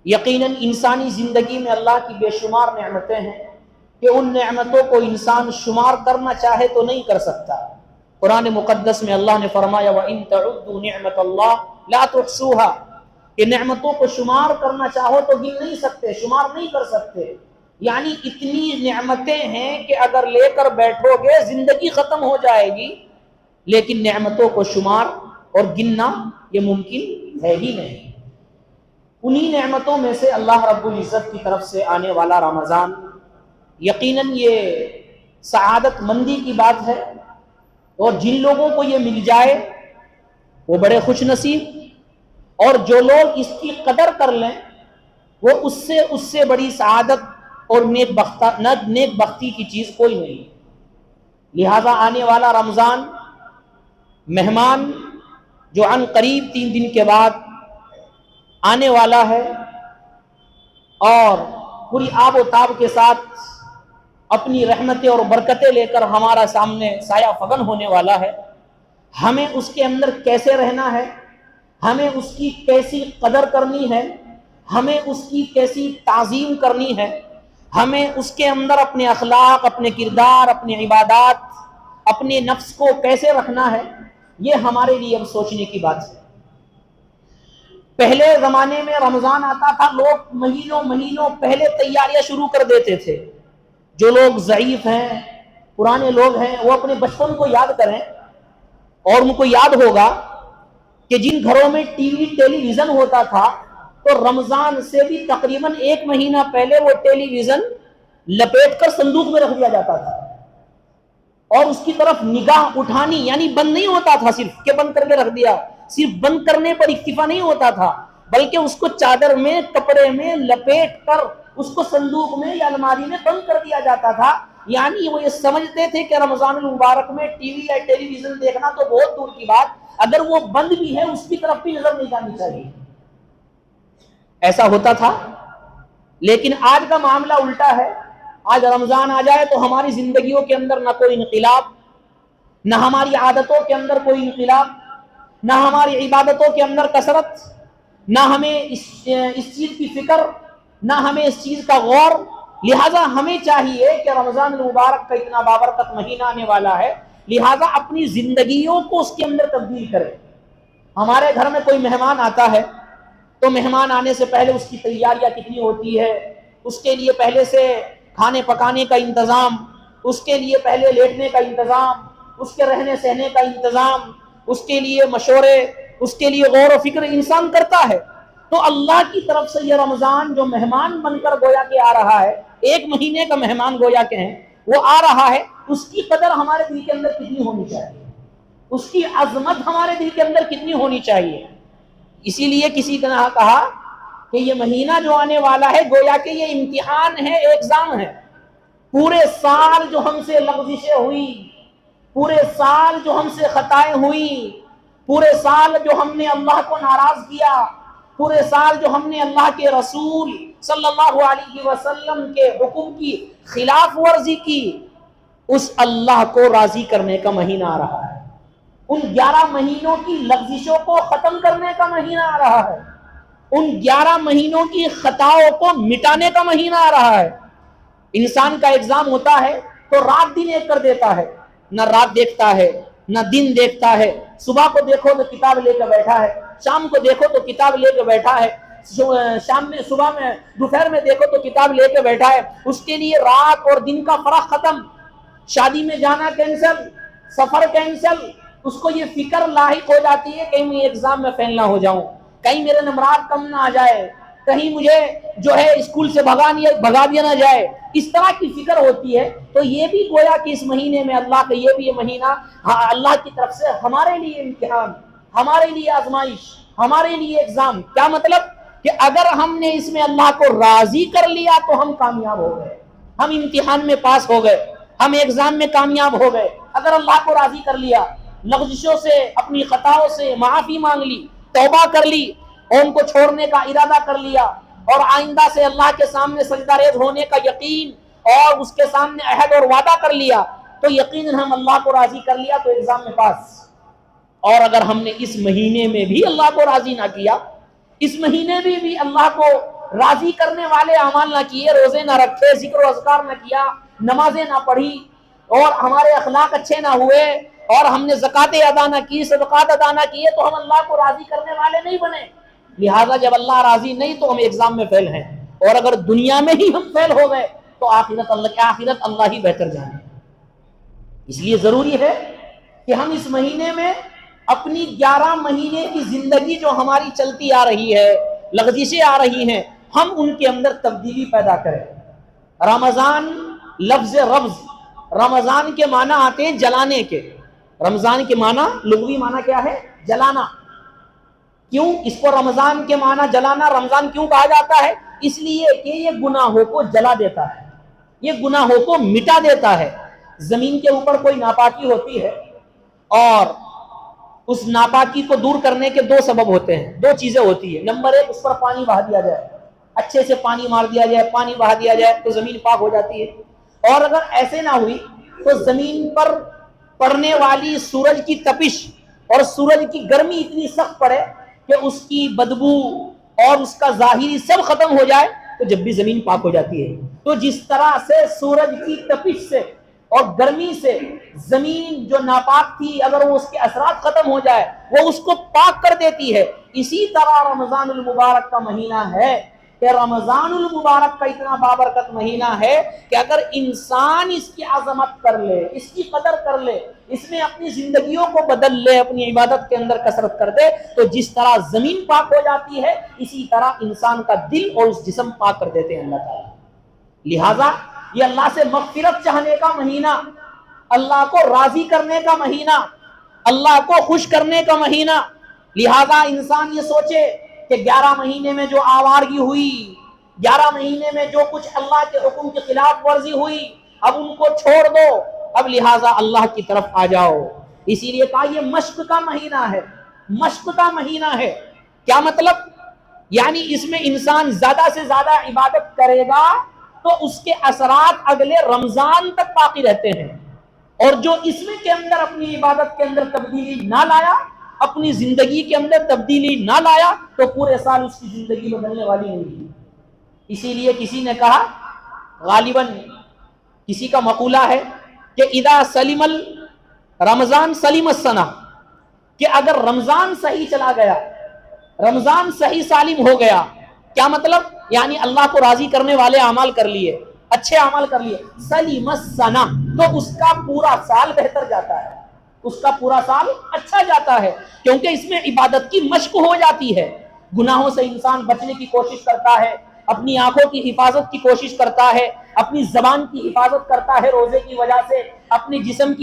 یقیناً انسانی زندگی میں اللہ کی بے شمار نعمتیں ہیں کہ ان نعمتوں کو انسان شمار کرنا چاہے تو نہیں کر سکتا۔ قرآن مقدس میں اللہ نے فرمایا وَإِن تَعُدُّوا نِعْمَةَ اللَّهِ لَا تُحْصُوهَا، کہ نعمتوں کو شمار کرنا چاہو تو گن نہیں سکتے، شمار نہیں کر سکتے۔ یعنی اتنی نعمتیں ہیں کہ اگر لے کر بیٹھو گے زندگی ختم ہو جائے گی، لیکن نعمتوں کو شمار اور گننا یہ ممکن ہے ہی نہیں۔ انہی نعمتوں میں سے اللہ رب العزت کی طرف سے آنے والا رمضان یقیناً یہ سعادت مندی کی بات ہے، اور جن لوگوں کو یہ مل جائے وہ بڑے خوش نصیب، اور جو لوگ اس کی قدر کر لیں وہ اس سے بڑی سعادت اور نیک بختی کی چیز کوئی نہیں۔ لہذا آنے والا رمضان مہمان جو عن قریب 3 دن کے بعد آنے والا ہے اور پوری آب و تاب کے ساتھ اپنی رحمتیں اور برکتیں لے کر ہمارا سامنے سایہ فگن ہونے والا ہے، ہمیں اس کے اندر کیسے رہنا ہے، ہمیں اس کی کیسی قدر کرنی ہے، ہمیں اس کی کیسی تعظیم کرنی ہے، ہمیں اس کے اندر اپنے اخلاق، اپنے کردار، اپنے عبادات، اپنے نفس کو کیسے رکھنا ہے، یہ ہمارے لیے اب سوچنے کی بات ہے۔ پہلے زمانے میں رمضان آتا تھا، لوگ مہینوں پہلے تیاریاں شروع کر دیتے تھے۔ جو لوگ ضعیف ہیں، پرانے لوگ ہیں، وہ اپنے بچپن کو یاد کریں اور ان کو یاد ہوگا کہ جن گھروں میں ٹیلی ویژن ہوتا تھا تو رمضان سے بھی تقریباً 1 مہینہ پہلے وہ ٹیلی ویژن لپیٹ کر صندوق میں رکھ دیا جاتا تھا، اور اس کی طرف نگاہ اٹھانی یعنی بند نہیں ہوتا تھا صرف کہ بند کر کے رکھ دیا، صرف بند کرنے پر اکتفا نہیں ہوتا تھا، بلکہ اس کو چادر میں، کپڑے میں لپیٹ کر اس کو صندوق میں یا الماری میں بند کر دیا جاتا تھا۔ یعنی وہ یہ سمجھتے تھے کہ رمضان المبارک میں ٹی وی یا ٹیلی ویژن دیکھنا تو بہت دور کی بات، اگر وہ بند بھی ہے اس کی طرف بھی نظر نہیں جانی چاہیے۔ ایسا ہوتا تھا، لیکن آج کا معاملہ الٹا ہے۔ آج رمضان آ جائے تو ہماری زندگیوں کے اندر نہ کوئی انقلاب، نہ ہماری عادتوں کے اندر کوئی انقلاب، نہ ہماری عبادتوں کے اندر کثرت، نہ ہمیں اس چیز کی فکر، نہ ہمیں اس چیز کا غور۔ لہٰذا ہمیں چاہیے کہ رمضان المبارک کا اتنا بابرکت مہینہ آنے والا ہے، لہٰذا اپنی زندگیوں کو اس کے اندر تبدیل کریں۔ ہمارے گھر میں کوئی مہمان آتا ہے تو مہمان آنے سے پہلے اس کی تیاریاں کتنی ہوتی ہے، اس کے لیے پہلے سے کھانے پکانے کا انتظام، اس کے لیے پہلے لیٹنے کا انتظام، اس کے رہنے سہنے کا انتظام، اس کے لیے مشورے، اس کے لیے غور و فکر انسان کرتا ہے۔ تو اللہ کی طرف سے یہ رمضان جو مہمان بن کر گویا کہ آ رہا ہے، 1 مہینے کا مہمان گویا کہ ہیں، وہ آ رہا ہے، اس کی قدر ہمارے دل کے اندر کتنی ہونی چاہیے، اس کی عظمت ہمارے دل کے اندر کتنی ہونی چاہیے۔ اسی لیے کسی نے کہا کہ یہ مہینہ جو آنے والا ہے گویا کہ یہ امتحان ہے، ایگزام ہے۔ پورے سال جو ہم سے لغزشیں ہوئی، پورے سال جو ہم سے خطائیں ہوئی، پورے سال جو ہم نے اللہ کو ناراض کیا، پورے سال جو ہم نے اللہ کے رسول صلی اللہ علیہ وسلم کے حکم کی خلاف ورزی کی، اس اللہ کو راضی کرنے کا مہینہ آ رہا ہے۔ ان 11 مہینوں کی لغزشوں کو ختم کرنے کا مہینہ آ رہا ہے، ان 11 مہینوں کی خطاؤں کو مٹانے کا مہینہ آ رہا ہے۔ انسان کا ایگزام ہوتا ہے تو رات دن ایک کر دیتا ہے، نہ رات دیکھتا ہے نہ دن دیکھتا ہے، صبح کو دیکھو تو کتاب لے کے بیٹھا ہے، شام کو دیکھو تو کتاب لے کے بیٹھا ہے، شام میں، صبح میں، دوپہر میں دیکھو تو کتاب لے کے بیٹھا ہے۔ اس کے لیے رات اور دن کا فرق ختم، شادی میں جانا کینسل، سفر کینسل، اس کو یہ فکر لاحق ہو جاتی ہے کہیں میں ایگزام میں فیل نہ ہو جاؤں، کہیں میرے نمبرات کم نہ آ جائے، کہیں مجھے جو ہے اسکول سے بھگا دیا نہ جائے، اس طرح کی فکر ہوتی ہے۔ تو یہ بھی گویا کہ اس مہینے میں اللہ کا یہ بھی یہ مہینہ اللہ کی طرف سے ہمارے لیے امتحان، ہمارے لیے آزمائش، ہمارے لیے ایگزام۔ کیا مطلب کہ اگر ہم نے اس میں اللہ کو راضی کر لیا تو ہم کامیاب ہو گئے، ہم امتحان میں پاس ہو گئے، ہم ایگزام میں کامیاب ہو گئے۔ اگر اللہ کو راضی کر لیا، لغزشوں سے، اپنی خطاؤں سے معافی مانگ لی، توبہ کر لی، اور ان کو چھوڑنے کا ارادہ کر لیا، اور آئندہ سے اللہ کے سامنے سجدہ ریز ہونے کا یقین اور اس کے سامنے عہد اور وعدہ کر لیا، تو یقیناً ہم اللہ کو راضی کر لیا تو ایگزام میں پاس۔ اور اگر ہم نے اس مہینے میں بھی اللہ کو راضی نہ کیا، اس مہینے میں بھی اللہ کو راضی کرنے والے اعمال نہ کیے، روزے نہ رکھے، ذکر و اذکار نہ کیا، نمازیں نہ پڑھی، اور ہمارے اخلاق اچھے نہ ہوئے، اور ہم نے زکاتیں ادا نہ کی، صدقات ادا نہ کیے، تو ہم اللہ کو راضی کرنے والے نہیں بنے۔ لہٰذا جب اللہ راضی نہیں تو ہم ایگزام میں فیل ہیں، اور اگر دنیا میں ہی ہم فیل ہو گئے تو آخرت اللہ ہی بہتر جانے۔ اس لیے ضروری ہے کہ ہم اس مہینے میں اپنی 11 مہینے کی زندگی جو ہماری چلتی آ رہی ہے، لغزشیں آ رہی ہیں، ہم ان کے اندر تبدیلی پیدا کریں۔ رمضان، لفظ رمز، رمضان کے معنی آتے ہیں جلانے کے۔ رمضان کے معنی، لغوی معنی کیا ہے؟ جلانا۔ کیوں اس کو رمضان کے معنی جلانا، رمضان کیوں کہا جاتا ہے؟ اس لیے کہ یہ گناہوں کو جلا دیتا ہے، یہ گناہوں کو مٹا دیتا ہے۔ زمین کے اوپر کوئی ناپاکی ہوتی ہے، اور اس ناپاکی کو دور کرنے کے 2 سبب ہوتے ہیں، 2 چیزیں ہوتی ہیں۔ نمبر 1، اس پر پانی بہا دیا جائے، اچھے سے پانی مار دیا جائے، پانی بہا دیا جائے تو زمین پاک ہو جاتی ہے۔ اور اگر ایسے نہ ہوئی تو زمین پر پڑنے والی سورج کی تپش اور سورج کی گرمی اتنی سخت پڑے کہ اس کی بدبو اور اس کا ظاہری سب ختم ہو جائے تو جب بھی زمین پاک ہو جاتی ہے۔ تو جس طرح سے سورج کی تپش سے اور گرمی سے زمین جو ناپاک تھی، اگر وہ اس کے اثرات ختم ہو جائے وہ اس کو پاک کر دیتی ہے، اسی طرح رمضان المبارک کا مہینہ ہے کہ رمضان المبارک کا اتنا بابرکت مہینہ ہے کہ اگر انسان اس کی عظمت کر لے، اس کی قدر کر لے، اس میں اپنی زندگیوں کو بدل لے، اپنی عبادت کے اندر کثرت کر دے، تو جس طرح زمین پاک ہو جاتی ہے اسی طرح انسان کا دل اور اس جسم پاک کر دیتے ہیں اللہ تعالیٰ۔ لہٰذا یہ اللہ سے مغفرت چاہنے کا مہینہ، اللہ کو راضی کرنے کا مہینہ، اللہ کو خوش کرنے کا مہینہ۔ لہٰذا انسان یہ سوچے کہ 11 مہینے میں جو آوارگی ہوئی، 11 مہینے میں جو کچھ اللہ کے حکم کی خلاف ورزی ہوئی، اب ان کو چھوڑ دو، اب لہٰذا اللہ کی طرف آ جاؤ۔ اسی لیے کہا یہ مشق کا مہینہ ہے، مشق کا مہینہ ہے۔ کیا مطلب؟ یعنی اس میں انسان زیادہ سے زیادہ عبادت کرے گا تو اس کے اثرات اگلے رمضان تک باقی رہتے ہیں، اور جو اس میں کے اندر اپنی عبادت کے اندر تبدیلی نہ لایا، اپنی زندگی کے اندر تبدیلی نہ لایا، تو پورے سال اس کی زندگی بدلنے والی نہیں ہے۔ اسی لیے کسی نے کہا، غالباً کسی کا مقولہ ہے کہ اذا سلم رمضان سلم السنہ، کہ اگر رمضان صحیح چلا گیا، رمضان صحیح سالم ہو گیا، کیا مطلب؟ یعنی اللہ کو راضی کرنے والے اعمال کر لیے، اچھے اعمال کر لیے، سلیم السنہ، تو اس کا پورا سال بہتر جاتا ہے، اس کا پورا سال اچھا جاتا ہے، کیونکہ اس میں عبادت کی مشق ہو جاتی ہے۔ گناہوں سے انسان بچنے کی کوشش کرتا ہے، اپنی آنکھوں کی حفاظت کی کوشش کرتا ہے، اپنی زبان کی حفاظت کرتا ہے روزے کی وجہ سے، اپنے جسم کی